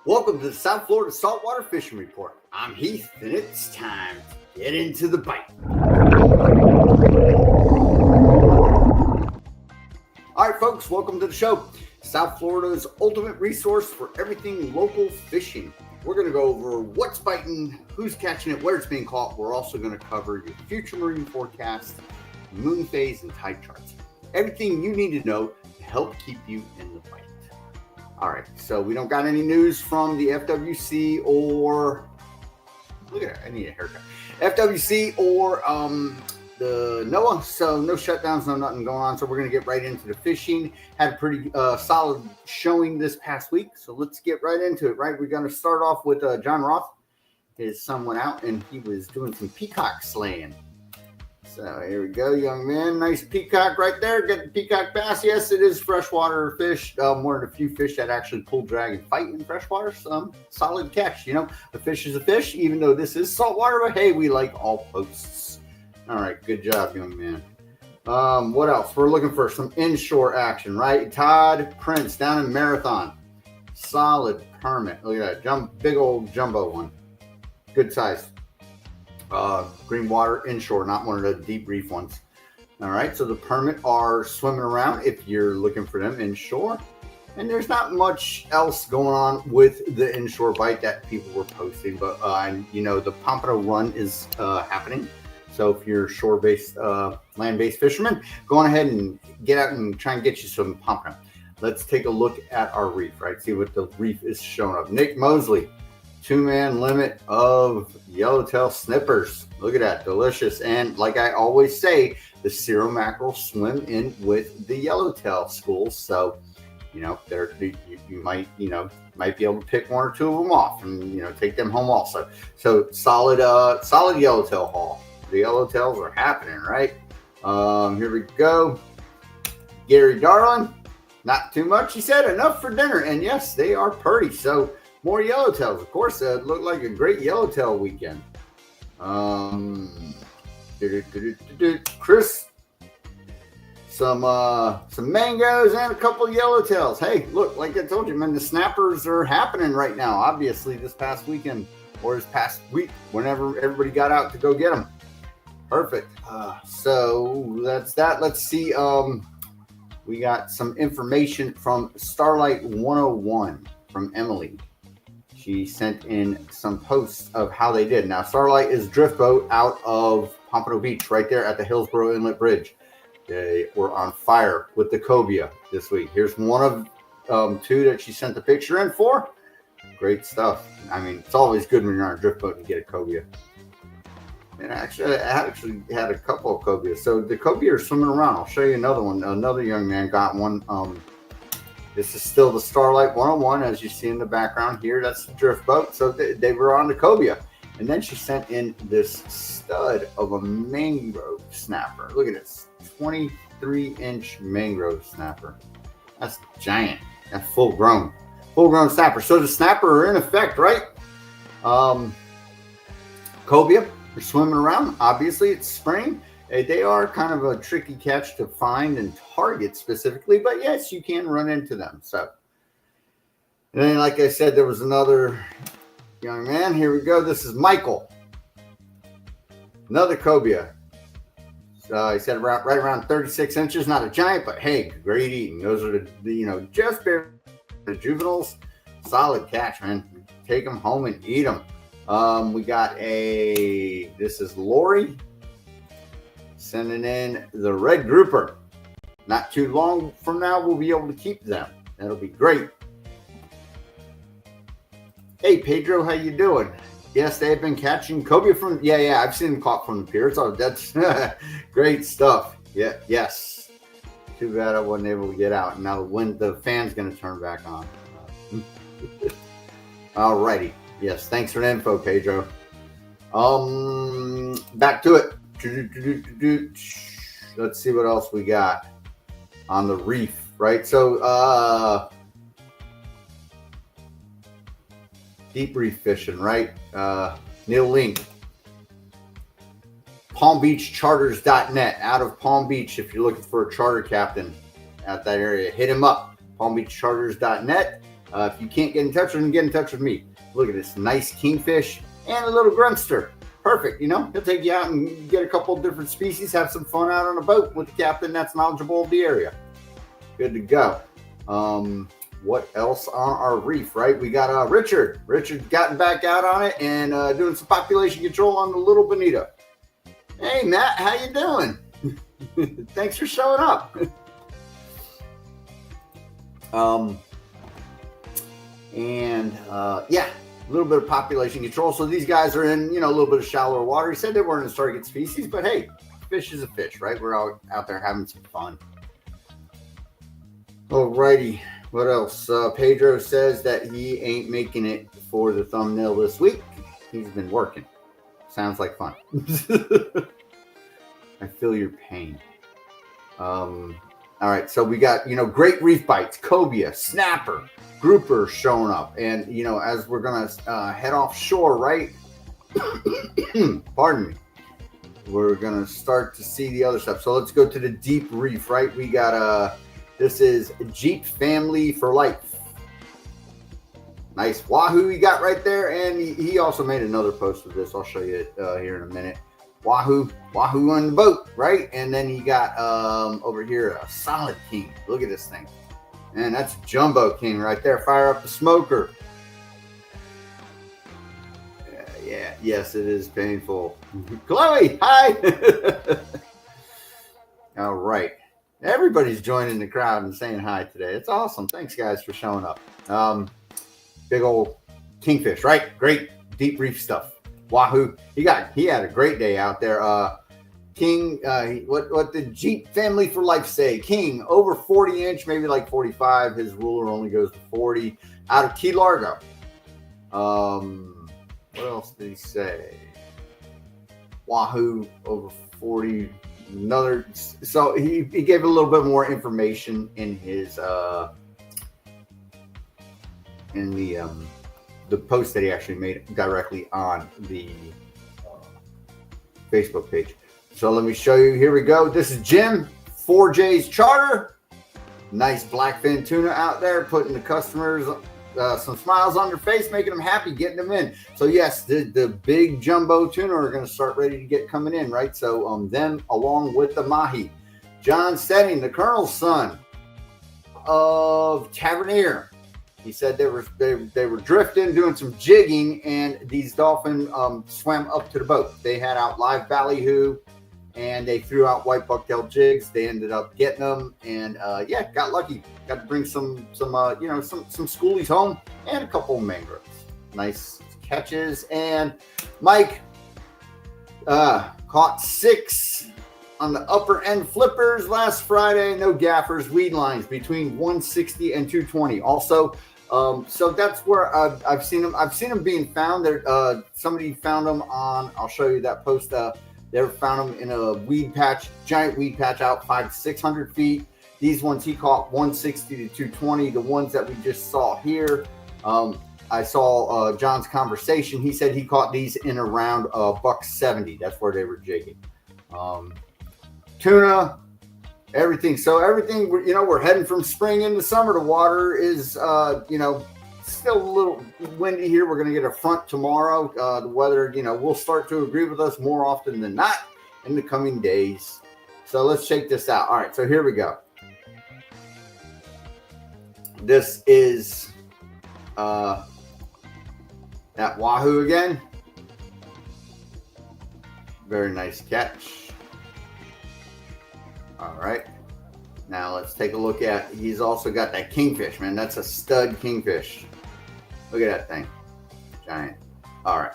Welcome to the South Florida Saltwater Fishing Report. I'm Heath, and it's time to get into the bite. All right, folks, welcome to the show. South Florida's ultimate resource for everything local fishing. We're going to go over what's biting, who's catching it, where it's being caught. We're also going to cover your future marine forecast, moon phase, and tide charts. Everything you need to know to help keep you in the bite. All right, so we don't got any news from the FWC or, look at that, I need a haircut. FWC or the NOAA, so no shutdowns, no nothing going on. So we're going to get right into the fishing. Had a pretty solid showing this past week, so let's get right into it, right? We're going to start off with John Roth. His son went out and he was doing some peacock slaying. So here we go, young man. Nice peacock right there. Get the peacock bass. Yes, it is freshwater fish. One of the few fish that actually pull, drag, and fight in freshwater. Some solid catch. You know, a fish is a fish, even though this is saltwater. But hey, we like all posts. All right, good job, young man. What else? We're looking for some inshore action, right? Todd Prince down in Marathon. Solid permit. Look at that, big old jumbo one. Good size. Green water inshore, not one of the deep reef ones. All right, so the permit are swimming around if you're looking for them inshore. And there's not much else going on with the inshore bite that people were posting, but you know, the pompano run is happening. So if you're shore-based, land-based fisherman, go on ahead and get out and try and get you some pompano. Let's take a look at our reef, right? See what the reef is showing up. Nick Mosley. 2-man limit of yellowtail snippers. Look at that, delicious. And like I always say, the Cirro mackerel swim in with the yellowtail schools. So, you know, you might be able to pick one or two of them off and, you know, take them home also. So solid yellowtail haul. The yellowtails are happening, right? Here we go. Gary Darling, not too much. He said enough for dinner. And yes, they are pretty. So more yellowtails, of course. It looked like a great yellowtail weekend. Chris, some mangoes and a couple of yellowtails. Hey, look, like I told you, man, the snappers are happening right now. Obviously, this past weekend or this past week, whenever everybody got out to go get them. Perfect. So that's that. Let's see. We got some information from Starlight 101 from Emily. She sent in some posts of how they did. Now, Starlight is drift boat out of Pompano Beach, right there at the Hillsborough Inlet Bridge. They were on fire with the cobia this week. Here's one of two that she sent the picture in for. Great stuff. I mean, it's always good when you're on a drift boat and get a cobia. And I actually had a couple of cobias. So the cobia are swimming around. I'll show you another one. Another young man got one. This is still the Starlight 101, as you see in the background here. That's the drift boat. So they were on the cobia. And then she sent in this stud of a mangrove snapper. Look at this, 23-inch mangrove snapper. That's giant. That's full-grown snapper. So the snapper are in effect, right? Cobia are swimming around. Obviously, it's spring. They are kind of a tricky catch to find and target specifically, but yes, you can run into them. So, and then, like I said, there was another young man. Here we go. This is Michael. Another cobia. So he said right around 36 inches. Not a giant, but hey, great eating. Those are the just barely the juveniles. Solid catch, man. Take them home and eat them. We got this is Lori. Sending in the red grouper. Not too long from now, we'll be able to keep them. That'll be great. Hey, Pedro, how you doing? Yes, they've been catching cobia from, yeah, I've seen them caught from the pier. So that's great stuff. Yeah, yes. Too bad I wasn't able to get out. Now the fan's going to turn back on. All righty. Yes, thanks for the info, Pedro. Back to it. Let's see what else we got on the reef, right? So deep reef fishing, right? Neil Link, palmbeachcharters.net, out of Palm Beach. If you're looking for a charter captain at that area, hit him up, palmbeachcharters.net. If you can't get in touch with him, get in touch with me. Look at this nice kingfish and a little grunster. Perfect. You know, he'll take you out and get a couple of different species, have some fun out on a boat with the captain that's knowledgeable of the area. Good to go. What else on our reef, right? We got Richard. Richard gotten back out on it and doing some population control on the little bonito. Hey, Matt, how you doing? Thanks for showing up. Yeah, a little bit of population control. So these guys are in, you know, a little bit of shallower water. He said they weren't a target species, but hey, fish is a fish, right? We're out there having some fun. Alrighty, what else? Pedro says that he ain't making it for the thumbnail this week. He's been working. Sounds like fun. I feel your pain. All right, so we got, you know, great reef bites, cobia, snapper, grouper showing up. And, you know, as we're going to head offshore, right? Pardon me. We're going to start to see the other stuff. So let's go to the deep reef, right? We got, this is Jeep Family for Life. Nice wahoo he got right there. And he also made another post of this. I'll show you it here in a minute. Wahoo on the boat, right? And then he got over here a solid king. Look at this thing. Man, that's Jumbo King right there. Fire up the smoker. Yeah, yes, it is painful. Chloe, hi. All right. Everybody's joining the crowd and saying hi today. It's awesome. Thanks, guys, for showing up. Big old kingfish, right? Great deep reef stuff. Wahoo. He had a great day out there. King, what did Jeep Family for Life say? King, over 40 inch, maybe like 45. His ruler only goes to 40. Out of Key Largo. What else did he say? Wahoo, over 40. Another. So he gave a little bit more information in his in the post that he actually made directly on the Facebook page. So let me show you. Here we go. This is Jim, 4J's Charter. Nice blackfin tuna out there, putting the customers some smiles on their face, making them happy, getting them in. So yes, the big jumbo tuna are going to start ready to get coming in, right? So them along with the mahi. John Setting, the Colonel's son of Tavernier. He said they were drifting, doing some jigging, and these dolphins swam up to the boat. They had out live ballyhoo, and they threw out white bucktail jigs. They ended up getting them, and yeah, got lucky. Got to bring some schoolies home and a couple of mangroves. Nice catches. And Mike caught 6 on the upper end flippers last Friday. No gaffers, weed lines between 160 and 220. Also, so that's where I've seen them. I've seen them being found. There, somebody found them on. I'll show you that post. They found them in a weed patch, giant weed patch out 500 to 600 feet. These ones he caught 160 to 220. The ones that we just saw here, I saw John's conversation. He said he caught these in around $170. That's where they were jigging. Tuna, everything. So everything, you know, we're heading from spring into summer. The water is, you know, still a little windy here. We're going to get a front tomorrow. The weather, you know, will start to agree with us more often than not in the coming days. So let's check this out. All right, so here we go. This is that wahoo again. Very nice catch. All right. Now let's take a look at, he's also got that kingfish, man. That's a stud kingfish. Look at that thing. Giant. All right.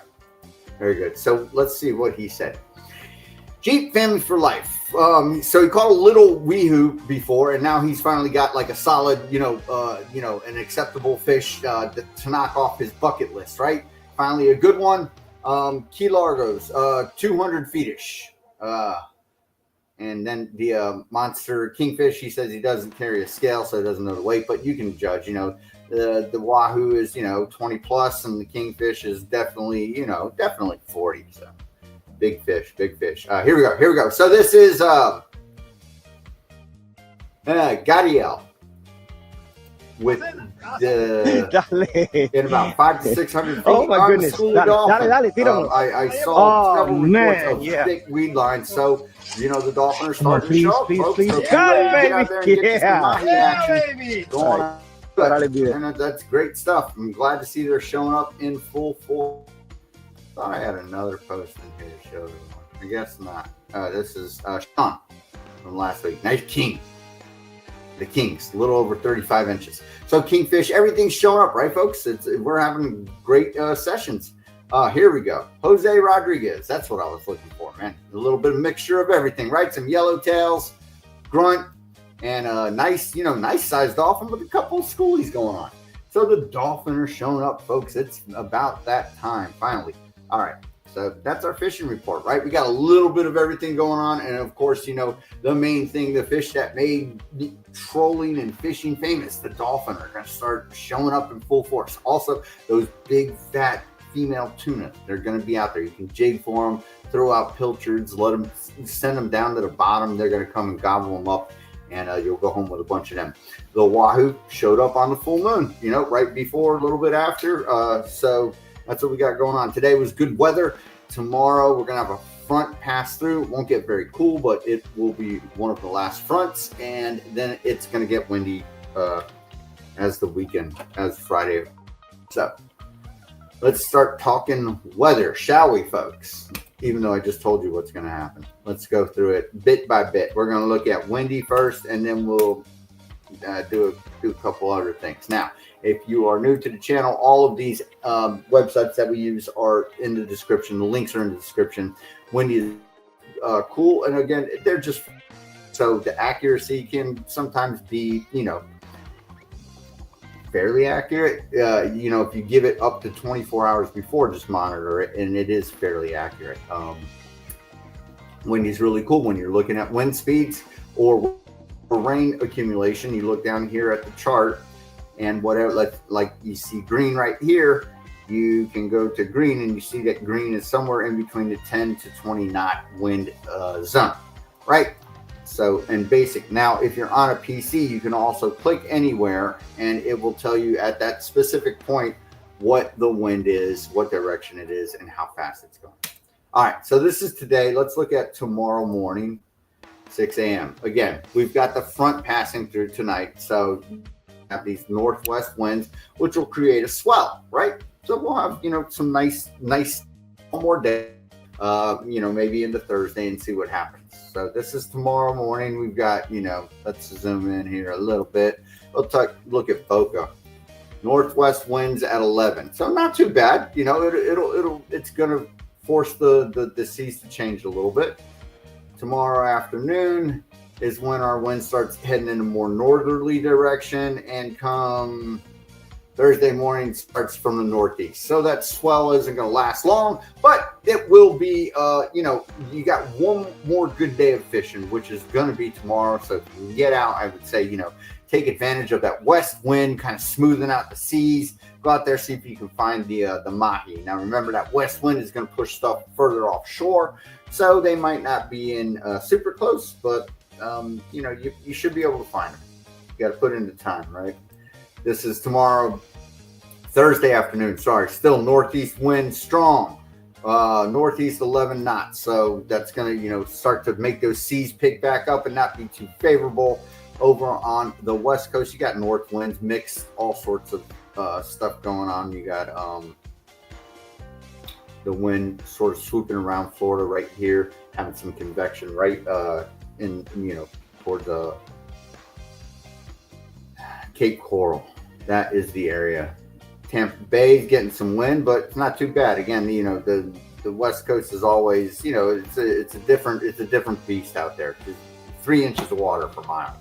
Very good. So let's see what he said. Jeep Family for Life. So he caught a little weehoo before, and now he's finally got like a solid, an acceptable fish to knock off his bucket list, right? Finally a good one. Key Largos, 200 feet-ish. And then the monster kingfish, he says he doesn't carry a scale, so he doesn't know the weight, but you can judge, you know, the wahoo is, 20 plus, and the kingfish is definitely, definitely 40. So big fish, big fish. Here we go. So this is Gadiel. with the in about 500 to 600 feet. Oh my goodness! I saw several reports of yeah. thick weed lines, so you know the dolphin are Come on, starting to show up, folks. please. So Got it, get out there and get some mahi action. baby. Go on. And that's great stuff. I'm glad to see they're showing up in full force. Thought I had another post in here to show them. I guess not. This is Sean from last week. Nice king. The kings, a little over 35 inches. So kingfish, everything's showing up, right, folks? We're having great sessions. Here we go. Jose Rodriguez. That's what I was looking for, man. A little bit of mixture of everything, right? Some yellowtails, grunt, and a nice, nice sized dolphin with a couple of schoolies going on. So the dolphin are showing up, folks. It's about that time, finally. All right. So that's our fishing report, right? We got a little bit of everything going on. And of course, the main thing, the fish that made trolling and fishing famous, the dolphin, are going to start showing up in full force. Also, those big, fat female tuna, they're going to be out there. You can jig for them, throw out pilchards, send them down to the bottom. They're going to come and gobble them up, and you'll go home with a bunch of them. The wahoo showed up on the full moon, right before, a little bit after. So that's what we got going on. Today was good weather. Tomorrow we're going to have a front pass through. It won't get very cool, but it will be one of the last fronts. And then it's going to get windy as the weekend, as Friday. So let's start talking weather, shall we, folks? Even though I just told you what's going to happen. Let's go through it bit by bit. We're going to look at windy first, and then we'll do a couple other things. Now, if you are new to the channel, all of these websites that we use are in the description. The links are in the description. Windy is cool. And again, they're just, so the accuracy can sometimes be, fairly accurate. If you give it up to 24 hours before, just monitor it, and it is fairly accurate. Windy is really cool when you're looking at wind speeds or rain accumulation. You look down here at the chart, and whatever, like you see green right here, you can go to green, and you see that green is somewhere in between the 10 to 20 knot wind zone, right? So in basic, now if you're on a PC, you can also click anywhere, and it will tell you at that specific point what the wind is, what direction it is, and how fast it's going. All right, so this is today. Let's look at tomorrow morning, 6 a.m. Again, we've got the front passing through tonight, so have these northwest winds, which will create a swell, right? So we'll have, some nice one more day, maybe into Thursday, and see what happens. So this is tomorrow morning. We've got, let's zoom in here a little bit. We'll look at BOCA. Northwest winds at 11. So not too bad. It's going to force the seas to change a little bit. Tomorrow afternoon is when our wind starts heading in a more northerly direction, and come Thursday morning starts from the northeast. So that swell isn't going to last long, but it will be, you got one more good day of fishing, which is going to be tomorrow. So if you can get out, I would say, take advantage of that west wind, kind of smoothing out the seas. Go out there, see if you can find the mahi. Now, remember, that west wind is going to push stuff further offshore, so they might not be in super close, but you should be able to find them. You got to put in the time, right? This is tomorrow, Thursday afternoon. Sorry, still northeast wind strong, northeast 11 knots. So that's going to, start to make those seas pick back up and not be too favorable. Over on the west coast, you got north winds, mixed, all sorts of stuff going on. You got the wind sort of swooping around Florida right here, having some convection right towards Cape Coral. That is the area. Tampa Bay is getting some wind, but it's not too bad. Again, the west coast is always, it's a different beast out there. 3 inches of water for miles.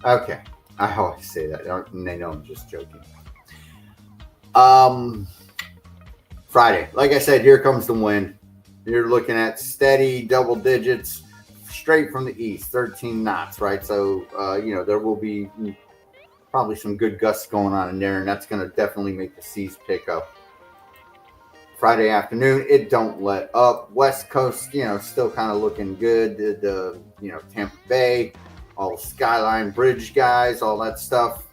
Okay, I always say that, and they know I'm just joking. Friday, like I said, here comes the wind. You're looking at steady double digits straight from the east, 13 knots, right? So, there will be probably some good gusts going on in there, and that's going to definitely make the seas pick up. Friday afternoon, it don't let up. West Coast, still kind of looking good. The Tampa Bay, all the Skyline Bridge guys, all that stuff.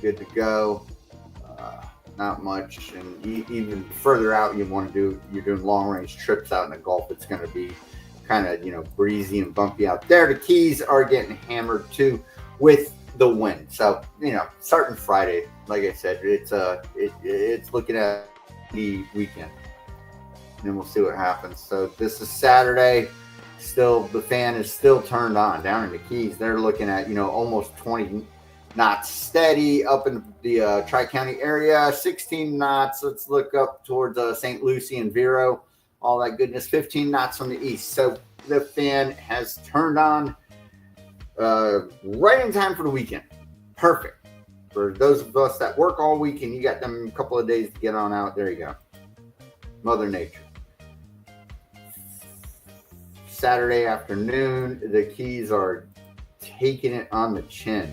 good to go. Not much, and even further out you want to do, you're doing long range trips out in the Gulf, it's going to be kind of, you know, breezy and bumpy out there. The Keys are getting hammered too with the wind. So, you know, starting Friday, like I said, it's looking at the weekend, and then we'll see what happens. So this is Saturday. Still, the fan is still turned on down in the Keys. They're looking at, you know, almost 20 knots steady up in the Tri-County area, 16 knots. Let's look up towards St. Lucie and Vero, all that goodness, 15 knots from the east. So the fan has turned on right in time for the weekend. Perfect. For those of us that work all weekend, you got them a couple of days to get on out. There you go. Mother Nature. Saturday afternoon, the Keys are taking it on the chin,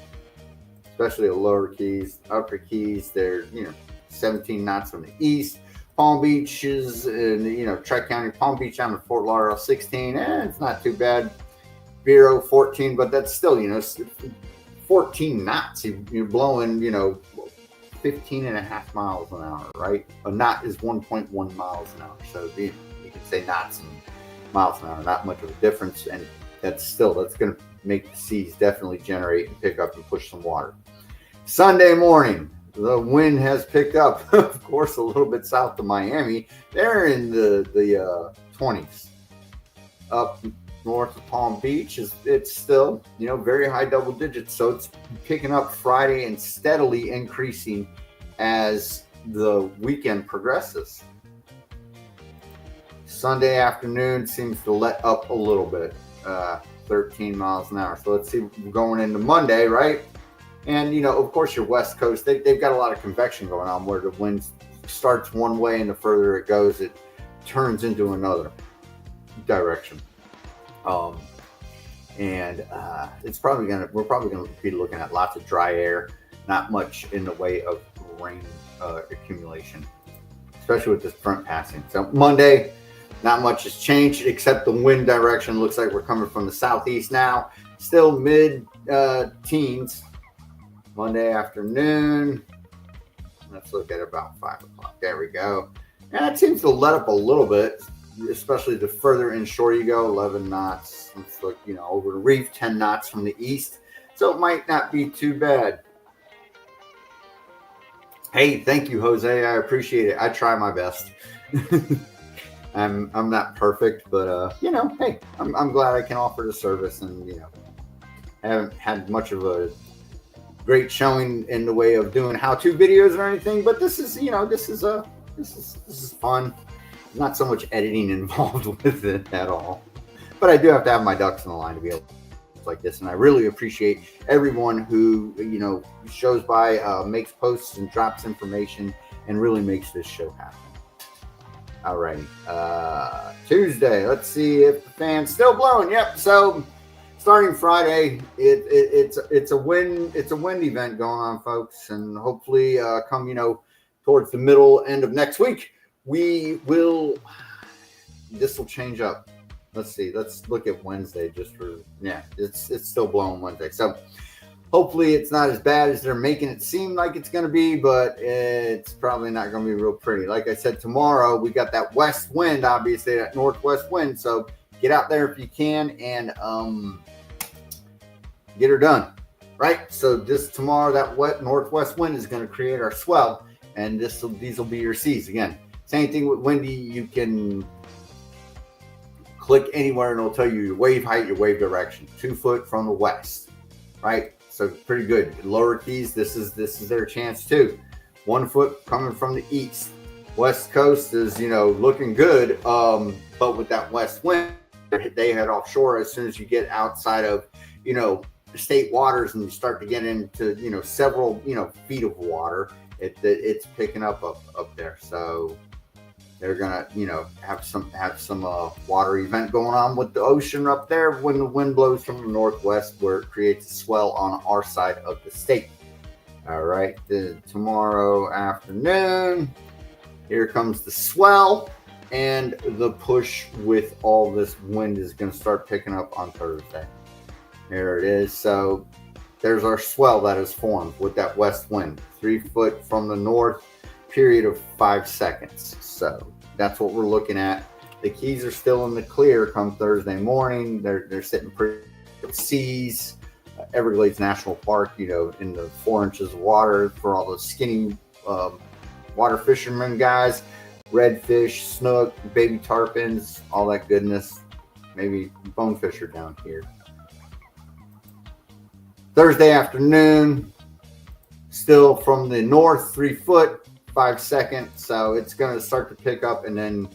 especially the lower Keys. Upper Keys, they're, you know, 17 knots from the east. Palm Beach is, you know, Tri-County, Palm Beach down to Fort Lauderdale, 16. It's not too bad. Vero, 14, but that's still, you know, 14 knots. You're blowing, you know, 15 and a half miles an hour, right? A knot is 1.1 miles an hour. So you can say knots and miles an hour, not much of a difference. And that's going to make the seas definitely generate and pick up and push some water. Sunday morning, the wind has picked up, of course, a little bit south of Miami. They're in the 20s. Up north of Palm Beach, it's still, you know, very high double digits. So it's picking up Friday and steadily increasing as the weekend progresses. Sunday afternoon seems to let up a little bit, 13 miles an hour. So let's see, going into Monday, right? And, you know, of course, your West Coast, they've got a lot of convection going on where the wind starts one way and the further it goes, it turns into another direction. We're probably going to be looking at lots of dry air, not much in the way of rain accumulation, especially with this front passing. So Monday, not much has changed except the wind direction. Looks like we're coming from the southeast now. Still mid teens. Monday afternoon. Let's look at about 5 o'clock. There we go. And it seems to let up a little bit, especially the further inshore you go. 11 knots. Let's look, you know, over the reef, 10 knots from the east. So it might not be too bad. Hey, thank you, Jose. I appreciate it. I try my best. I'm not perfect, but you know, hey, I'm glad I can offer the service, and you know, haven't had much of a great showing in the way of doing how-to videos or anything, but this is, you know, this is fun. Not so much editing involved with it at all, but I do have to have my ducks in the line to be able to like this, and I really appreciate everyone who, you know, shows by, makes posts and drops information and really makes this show happen. Alrighty, Tuesday. Let's see if the fan's still blowing. Yep. So starting Friday, it's a wind event going on, folks, and hopefully come, you know, towards the middle end of next week, this will change up. Let's see. Let's look at Wednesday just for, yeah, it's still blowing Wednesday. So hopefully it's not as bad as they're making it seem like it's going to be, but it's probably not going to be real pretty. Like I said, tomorrow we got that west wind, obviously that northwest wind. So get out there if you can and get her done, right? So this tomorrow, that wet northwest wind is going to create our swell, and these will be your seas. Again, same thing with windy. You can click anywhere and it'll tell you your wave height, your wave direction, 2 foot from the west, right? So pretty good. Lower Keys, this is their chance too. 1 foot coming from the east. West Coast is, you know, looking good, but with that west wind, they head offshore as soon as you get outside of, you know, state waters and you start to get into, you know, several, you know, feet of water. It's picking up there. So they're gonna, you know, have some water event going on with the ocean up there when the wind blows from the northwest, where it creates a swell on our side of the state. All right, tomorrow afternoon, here comes the swell, and the push with all this wind is going to start picking up on Thursday. There it is. So there's our swell that is formed with that west wind, 3 foot from the north, period of 5 seconds. So that's what we're looking at. The Keys are still in the clear come Thursday morning. They're sitting pretty good seas. Everglades National Park, you know, in the 4 inches of water for all those skinny water fishermen guys, redfish, snook, baby tarpons, all that goodness. Maybe bonefish are down here. Thursday afternoon, still from the north, 3 foot, 5 seconds. So it's going to start to pick up. And then,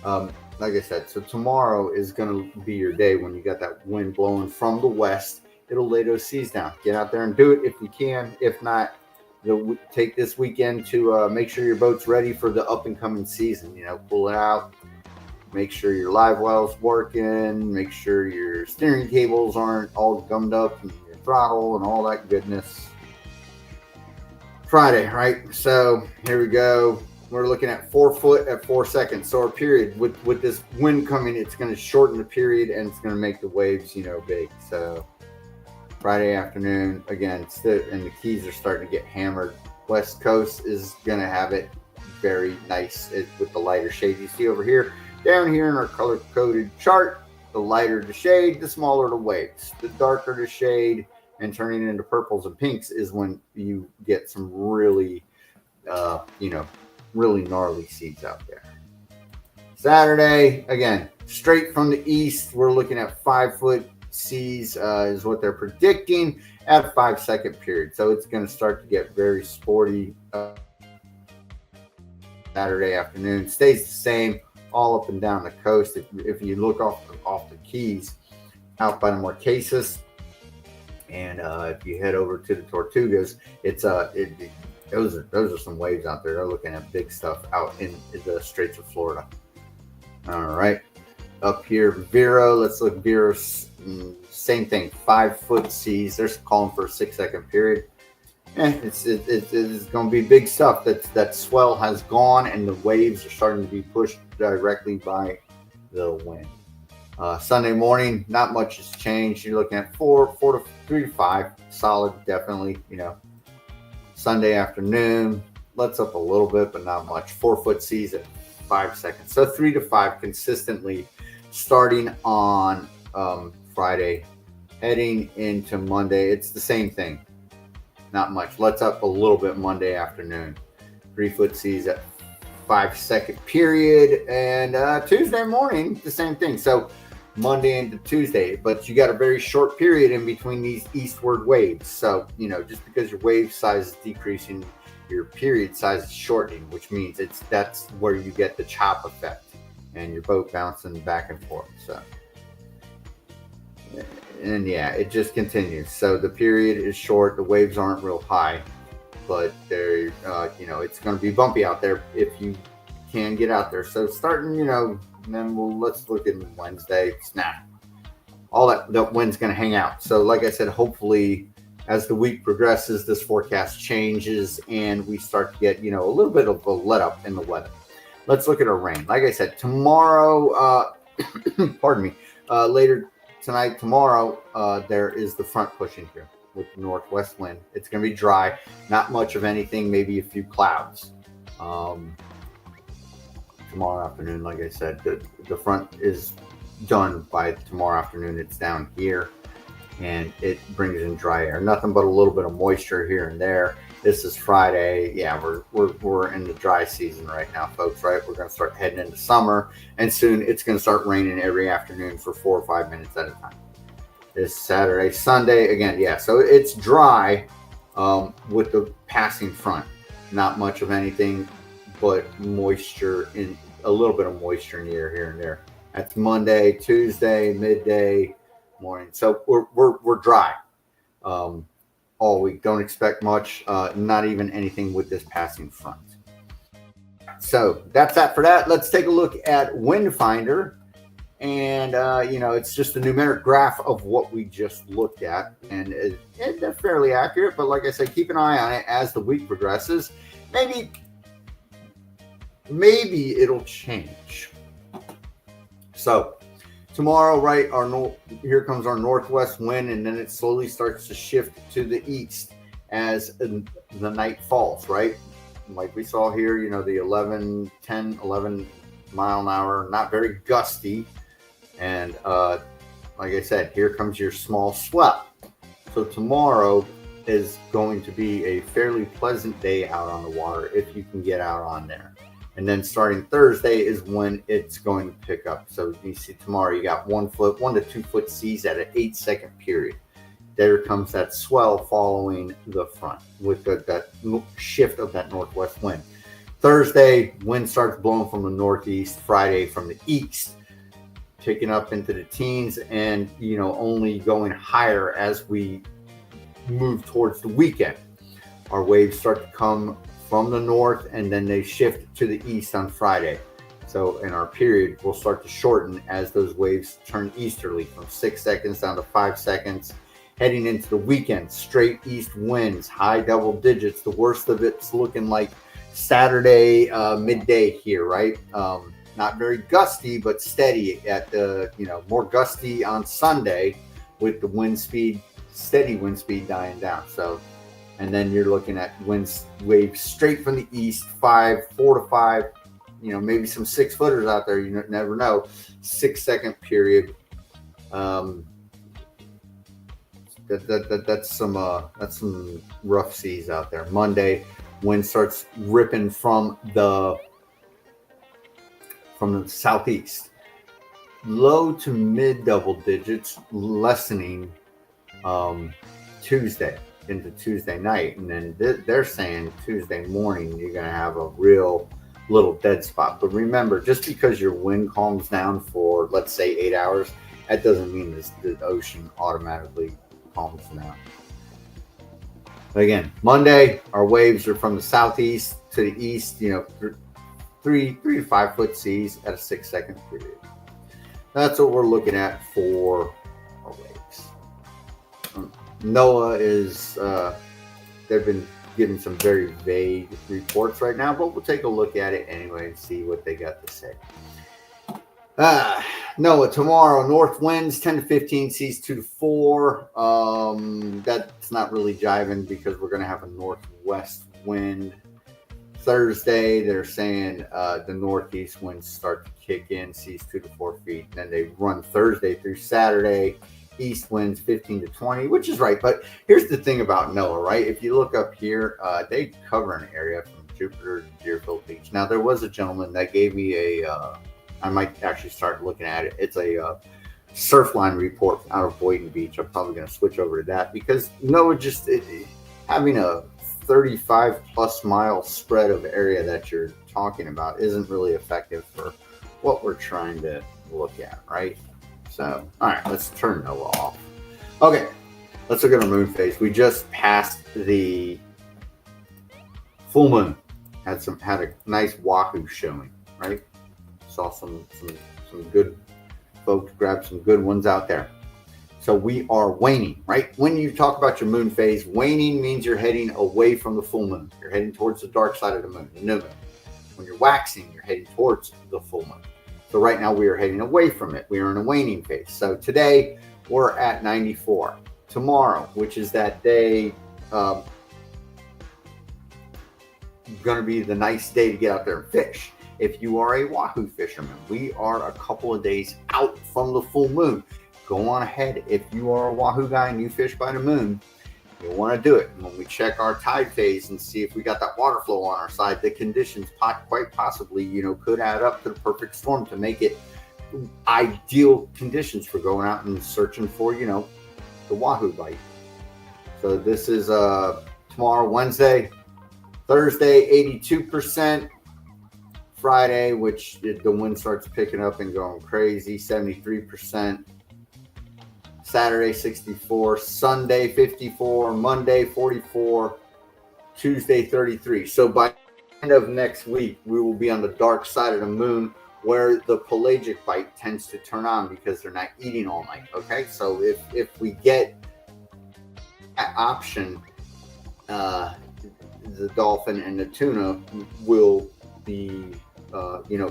like I said, so tomorrow is going to be your day when you got that wind blowing from the west. It'll lay those seas down. Get out there and do it if you can. If not, take this weekend to make sure your boat's ready for the up and coming season. You know, pull it out. Make sure your live well's working. Make sure your steering cables aren't all gummed up and your throttle and all that goodness. Friday, right? So here we go. We're looking at 4 foot at 4 seconds. So our period with this wind coming, it's going to shorten the period and it's going to make the waves, you know, big. So Friday afternoon, again, and the Keys are starting to get hammered. West Coast is going to have it very nice with the lighter shade you see over here. Down here in our color-coded chart, the lighter the shade, the smaller the waves. The darker the shade and turning it into purples and pinks is when you get some really, you know, really gnarly seas out there. Saturday, again, straight from the east, we're looking at 5 foot seas is what they're predicting at a 5 second period. So it's going to start to get very sporty. Saturday afternoon stays the same all up and down the coast. If you look off the Keys out by the Marquesas, and if you head over to the Tortugas, it's those are some waves out there. They're looking at big stuff out in the Straits of Florida. All right, up here Vero, let's look Vero. Same thing, 5 foot seas. They're calling for a 6 second period. It's going to be big stuff. That swell has gone and the waves are starting to be pushed directly by the wind. Sunday morning, not much has changed. You're looking at 3 to 5, solid, definitely. You know, Sunday afternoon, lets up a little bit, but not much. 4 foot seas at 5 seconds. So 3 to 5 consistently, starting on Friday, heading into Monday. It's the same thing. Not much. Let's up a little bit Monday afternoon. 3 foot seas at 5 second period. And Tuesday morning, the same thing. So Monday into Tuesday. But you got a very short period in between these eastward waves. So, you know, just because your wave size is decreasing, your period size is shortening, which means that's where you get the chop effect and your boat bouncing back and forth. So. And yeah, it just continues. So the period is short. The waves aren't real high, but they're, you know, it's going to be bumpy out there if you can get out there. So starting, you know, and then let's look at Wednesday. Snap. All that wind's going to hang out. So like I said, hopefully as the week progresses, this forecast changes and we start to get, you know, a little bit of a let up in the weather. Let's look at our rain. Like I said, tomorrow, pardon me, later tonight, tomorrow, there is the front pushing here with the northwest wind. It's going to be dry, not much of anything, maybe a few clouds. Tomorrow afternoon, like I said, the front is done by tomorrow afternoon. It's down here and it brings in dry air. Nothing but a little bit of moisture here and there. This is Friday. Yeah, we're in the dry season right now, folks, right? We're going to start heading into summer, and soon it's going to start raining every afternoon for 4 or 5 minutes at a time. This Saturday, Sunday, again, yeah, so it's dry with the passing front. Not much of anything but moisture, in a little bit of moisture in the air here and there. That's Monday, Tuesday, midday, morning. So we're dry. All week. Don't expect much, not even anything with this passing front. So that's that for that. Let's take a look at WindFinder. And, you know, it's just a numeric graph of what we just looked at. And they're fairly accurate. But like I said, keep an eye on it as the week progresses. Maybe it'll change. So tomorrow, right, here comes our northwest wind, and then it slowly starts to shift to the east as the night falls, right? Like we saw here, you know, the 10, 11 mile an hour, not very gusty. And like I said, here comes your small swell. So tomorrow is going to be a fairly pleasant day out on the water if you can get out on there. And then starting Thursday is when it's going to pick up. So you see tomorrow you got 1 to 2 foot seas at an 8-second period. There comes that swell following the front with that shift of that northwest wind. Thursday, wind starts blowing from the northeast. Friday from the east, picking up into the teens, and you know, only going higher as we move towards the weekend. Our waves start to come from the north, and then they shift to the east on Friday. So in our period will start to shorten as those waves turn easterly from 6 seconds down to 5 seconds. Heading into the weekend, straight east winds, high double digits. The worst of it's looking like Saturday midday here, right? Not very gusty, but steady at the, you know, more gusty on Sunday with the wind speed, steady wind speed dying down. So, and then you're looking at waves straight from the east, 4 to 5, you know, maybe some 6-footers out there. You never know. 6-second period. That's some rough seas out there. Monday, wind starts ripping from the southeast, low to mid double digits, lessening Tuesday into Tuesday night, and then they're saying Tuesday morning you're gonna have a real little dead spot. But remember, just because your wind calms down for, let's say, 8 hours, that doesn't mean the ocean automatically calms down. Again, Monday, our waves are from the southeast to the east, you know, 3 to 5 foot seas at a 6-second period. That's what we're looking at for our waves. NOAA is, they've been giving some very vague reports right now, but we'll take a look at it anyway and see what they got to say. NOAA tomorrow, north winds 10 to 15, seas 2 to 4. That's not really jiving because we're going to have a northwest wind. Thursday, they're saying the northeast winds start to kick in, seas 2 to 4 feet. And then they run Thursday through Saturday, east winds 15 to 20, which is right. But here's the thing about NOAA, right? If you look up here, they cover an area from Jupiter to Deerfield Beach. Now, there was a gentleman that gave me I might actually start looking at it. It's a surfline report out of Boynton Beach. I'm probably going to switch over to that because NOAA having a 35 plus mile spread of area that you're talking about isn't really effective for what we're trying to look at, right? So, all right, let's turn NOAA off. Okay, let's look at our moon phase. We just passed the full moon. Had a nice wahoo showing, right? Saw some good folks grab some good ones out there. So we are waning, right? When you talk about your moon phase, waning means you're heading away from the full moon. You're heading towards the dark side of the moon, the new moon. When you're waxing, you're heading towards the full moon. So right now we are heading away from it. We are in a waning phase. So today we're at 94. Tomorrow, which is that day, going to be the nice day to get out there and fish. If you are a wahoo fisherman, we are a couple of days out from the full moon. Go on ahead. If you are a wahoo guy and you fish by the moon, you'll want to do it. And when we check our tide phase and see if we got that water flow on our side, the conditions quite possibly, could add up to the perfect storm to make it ideal conditions for going out and searching for, the wahoo bite. So this is tomorrow, Wednesday, Thursday, 82%. Friday, which the wind starts picking up and going crazy, 73%. Saturday, 64. Sunday, 54. Monday, 44. Tuesday, 33. So by the end of next week, we will be on the dark side of the moon where the pelagic bite tends to turn on because they're not eating all night. Okay, so if we get that option, the dolphin and the tuna will be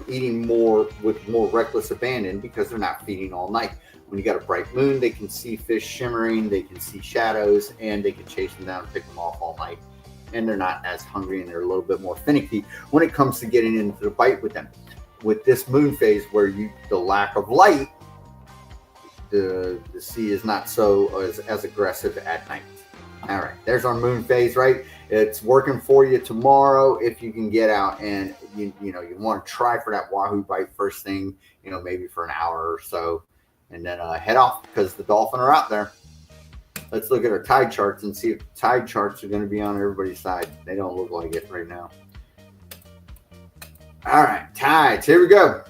eating more with more reckless abandon because they're not feeding all night. When you got a bright moon, they can see fish shimmering, they can see shadows, and they can chase them down and pick them off all night. And they're not as hungry, and they're a little bit more finicky when it comes to getting into the bite with them. With this moon phase, where the lack of light, the sea is not so as aggressive at night. All right, there's our moon phase, right? It's working for you tomorrow if you can get out and you want to try for that wahoo bite first thing, maybe for an hour or so, and then head off because the dolphin are out there. Let's look at our tide charts and see if tide charts are going to be on everybody's side. They don't look like it right now. All right, tides. Here we go.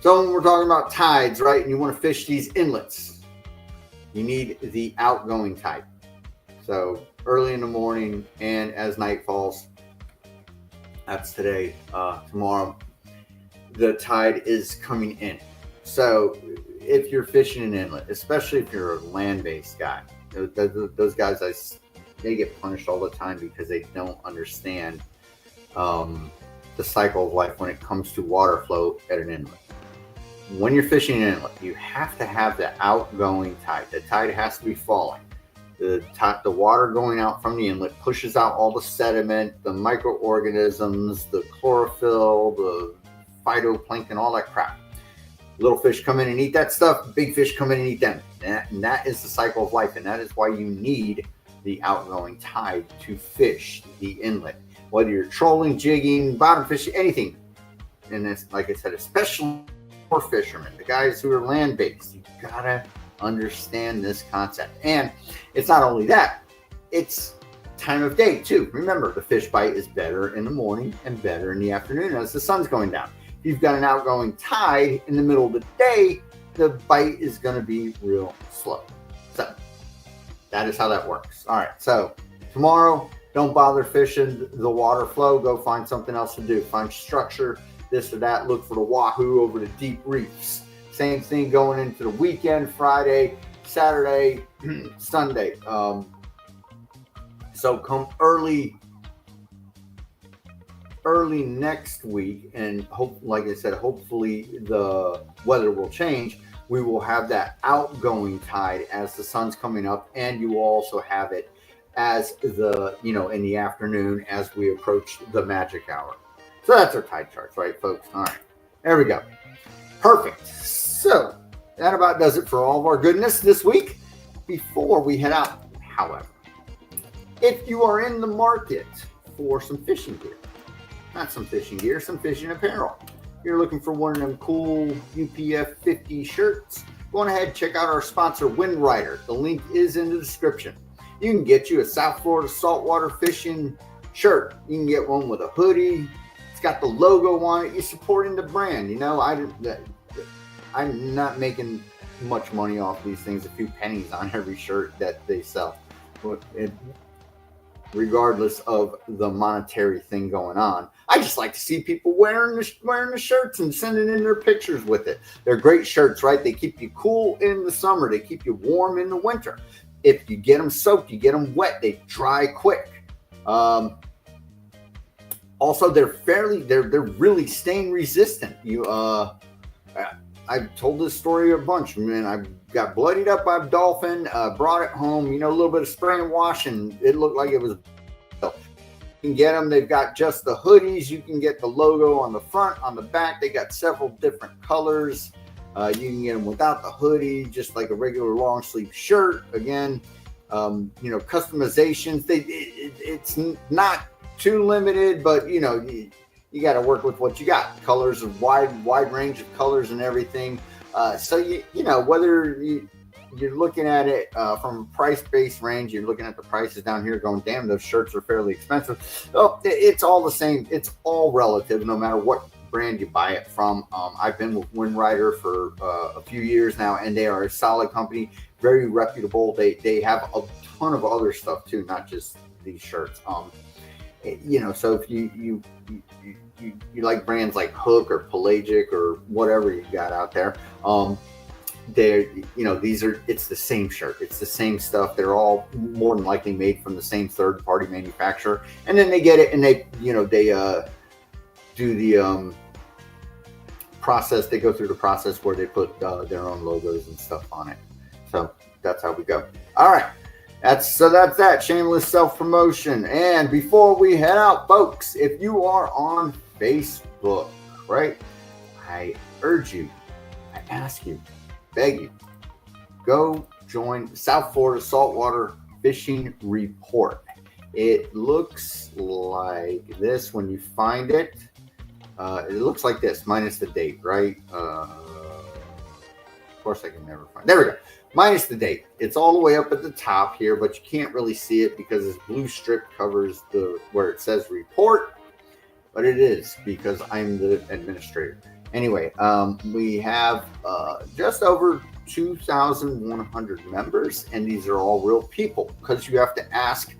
So when we're talking about tides, right, and you want to fish these inlets, you need the outgoing tide. So early in the morning and as night falls, that's today, tomorrow, the tide is coming in. So if you're fishing an inlet, especially if you're a land-based guy, those guys, they get punished all the time because they don't understand the cycle of life when it comes to water flow at an inlet. When you're fishing an inlet, you have to have the outgoing tide. The tide has to be falling. The water going out from the inlet pushes out all the sediment, the microorganisms, the chlorophyll, the phytoplankton, all that crap. Little fish come in and eat that stuff. Big fish come in and eat them. And that is the cycle of life. And that is why you need the outgoing tide to fish the inlet. Whether you're trolling, jigging, bottom fishing, anything. And it's, like I said, especially for fishermen, the guys who are land-based, you gotta understand this concept. And it's not only that, it's time of day too. Remember, the fish bite is better in the morning and better in the afternoon as the sun's going down. If you've got an outgoing tide in the middle of the day, the bite is going to be real slow. So that is how that works. All right, so tomorrow, don't bother fishing the water flow. Go find something else to do. Find structure, this or that. Look for the wahoo over the deep reefs. Same thing going into the weekend, Friday, Saturday, Sunday. So come early next week, and like I said, hopefully the weather will change. We will have that outgoing tide as the sun's coming up, and you will also have it as in the afternoon as we approach the magic hour. So that's our tide charts, right, folks? All right, there we go. Perfect. So that about does it for all of our goodness this week. Before we head out, however, if you are in the market for some fishing gear, not some fishing gear, some fishing apparel, you're looking for one of them cool UPF 50 shirts, go on ahead and check out our sponsor, WindRider. The link is in the description. You can get you a South Florida saltwater fishing shirt. You can get one with a hoodie. It's got the logo on it. You're supporting the brand. I'm not making much money off these things, a few pennies on every shirt that they sell. Regardless of the monetary thing going on, I just like to see people wearing the shirts and sending in their pictures with it. They're great shirts, right? They keep you cool in the summer. They keep you warm in the winter. If you get them soaked, you get them wet, they dry quick. Also, they're really stain resistant. I've told this story a bunch, man. I got bloodied up by a dolphin, brought it home, a little bit of spray and wash, and it looked like it was. You can get them. They've got just the hoodies. You can get the logo on the front, on the back. They got several different colors. You can get them without the hoodie, just like a regular long sleeve shirt. Again, customizations. It's not too limited, but you got to work with what you got. Colors, a wide range of colors and everything. So whether you're looking at it from a price-based range, you're looking at the prices down here going, damn, those shirts are fairly expensive. Oh, it's all the same. It's all relative, no matter what brand you buy it from. I've been with WindRider for a few years now, and they are a solid company, very reputable. They have a ton of other stuff too, not just these shirts. So if you like brands like Hook or Pelagic or whatever you got out there, it's the same shirt, it's the same stuff. They're all more than likely made from the same third-party manufacturer, and then they get it and do the process. They go through the process where they put their own logos and stuff on it. So that's how we go. All right. That's that. Shameless self-promotion. And before we head out, folks, if you are on Facebook, right, I urge you, I ask you, beg you, go join South Florida Saltwater Fishing Report. It looks like this when you find it. It looks like this, minus the date, right? Of course, I can never find. There we go. Minus the date. It's all the way up at the top here, but you can't really see it because this blue strip covers the where it says report. But it is because I'm the administrator. Anyway, we have just over 2,100 members, and these are all real people because you have to ask.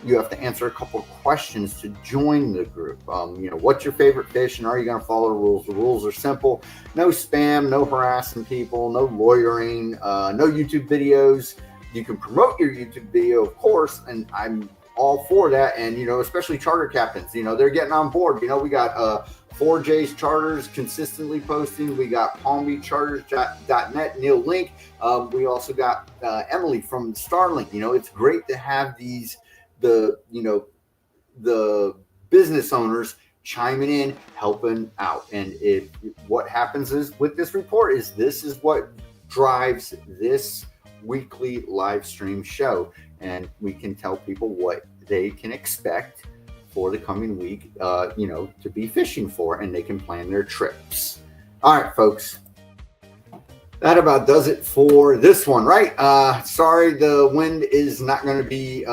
You have to answer a couple of questions to join the group. You know, what's your favorite fish and are you going to follow the rules? The rules are simple. No spam, no harassing people, no lawyering, no YouTube videos. You can promote your YouTube video, of course, and I'm all for that. And, you know, especially charter captains, you know, they're getting on board. You know, we got 4J's Charters consistently posting. We got PalmBeachCharters.net, Neil Link. We also got Emily from Starlink. You know, it's great to have these the business owners chiming in, helping out. And what happens is with this report is this is what drives this weekly live stream show, and we can tell people what they can expect for the coming week, you know, to be fishing for, and they can plan their trips. All right, folks. That about does it for this one, right? Sorry, the wind is not going to be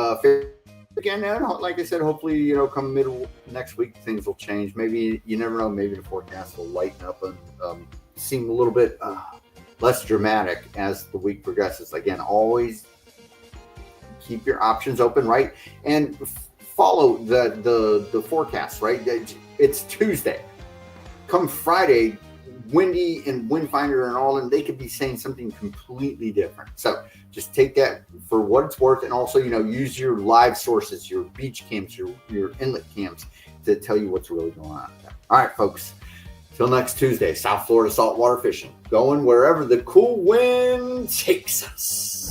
again. Like I said, hopefully, you know, come middle next week, things will change. Maybe, you never know, maybe the forecast will lighten up and seem a little bit less dramatic as the week progresses. Again, always keep your options open, right? And follow the forecast, right? It's Tuesday. Come Friday, Windy and WindFinder and all, and they could be saying something completely different. So just take that for what it's worth, and also, you know, use your live sources, your beach cams, your inlet cams to tell you what's really going on out there. All right, folks. Till next Tuesday, South Florida saltwater fishing, going wherever the cool wind takes us.